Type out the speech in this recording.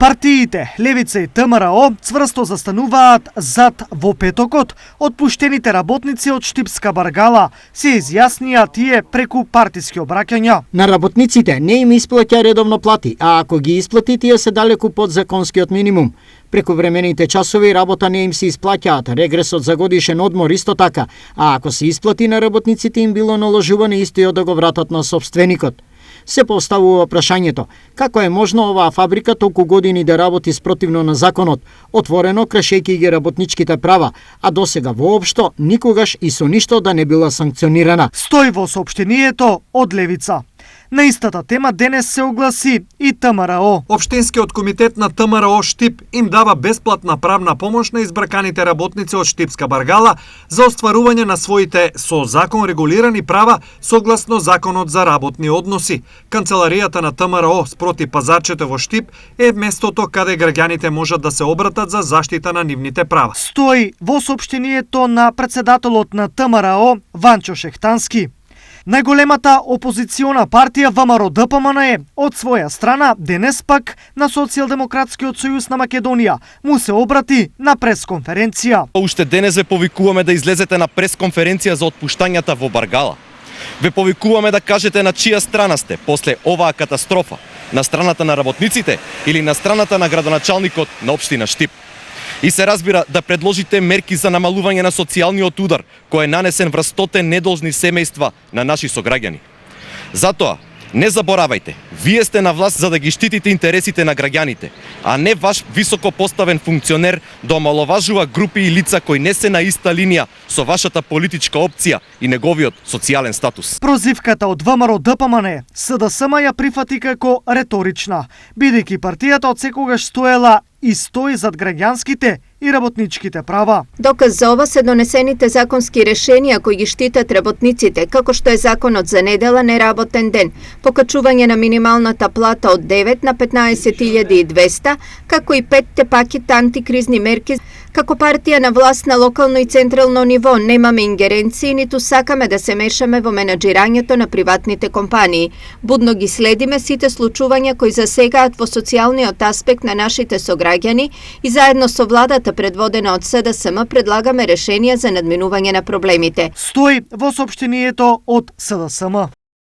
Партиите Левица и ТМРО цврсто застануваат зад во петокот отпуштените работници од Штипска Баргала, се изјаснија тие преку партиски обраќања. На работниците не им исплаќа редовно плати, а ако ги исплати, тие се далеку под законскиот минимум. Прековремените часови работа не им се исплаќаат, регресот за годишен одмор исто така, а ако се исплати на работниците им било наложувано истиот да го вратат на собственикот. Се поставува прашањето, како е можно оваа фабрика толку години да работи спротивно на законот, отворено кршејќи ги работничките права, а досега воопшто никогаш и со ништо да не била санкционирана. Стои во соопштението од Левица. На истата тема денес се огласи и ТМРО. Општинскиот комитет на ТМРО Штип им дава бесплатна правна помош на избраканите работници од Штипска Баргала за остварување на своите со закон регулирани права согласно Законот за работни односи. Канцеларијата на ТМРО спроти пазарчето во Штип е местото каде граѓаните можат да се обратат за заштита на нивните права. Стои во соопштението на председателот на ТМРО Ванчо Шехтански. Најголемата опозициона партија ВМРО-ДПМН е од своја страна денес пак на Социјалдемократскиот сојуз на Македонија му се обрати на пресконференција. Уште денес ве повикуваме да излезете на пресконференција за отпуштањата во Баргала. Ве повикуваме да кажете на чија страна сте после оваа катастрофа, на страната на работниците или на страната на градоначалникот на општина Штип. И се разбира да предложите мерки за намалување на социјалниот удар кој е нанесен врз стотен недолжни семејства на наши сограѓани. Затоа, не заборавајте, вие сте на власт за да ги штитите интересите на граѓаните, а не ваш високо поставен функционер да омаловажува групи и лица кои не се на иста линија со вашата политичка опција и неговиот социјален статус. Прозивката од ВМРО-ДПМН СДСМ ја прифати како реторична, бидејќи партијата одсекогаш стоела и стои зад граѓанските и работничките права. Доказ за ова се донесените законски решенија кои ги штитат работниците, како што е законот за недела неработен ден, покачување на минималната плата од 9 на 15.200, како и 5 пакет антикризни мерки. Како партија на власт на локално и централно ниво немаме ингеренции, ниту сакаме да се мешаме во менаџирањето на приватните компании. Будно ги следиме сите случувања кои засегаат во социјалниот аспект на нашите сограѓани и заедно со владата предводена од СДСМ предлагаме решенија за надминување на проблемите. Стои во соопштението од СДСМ.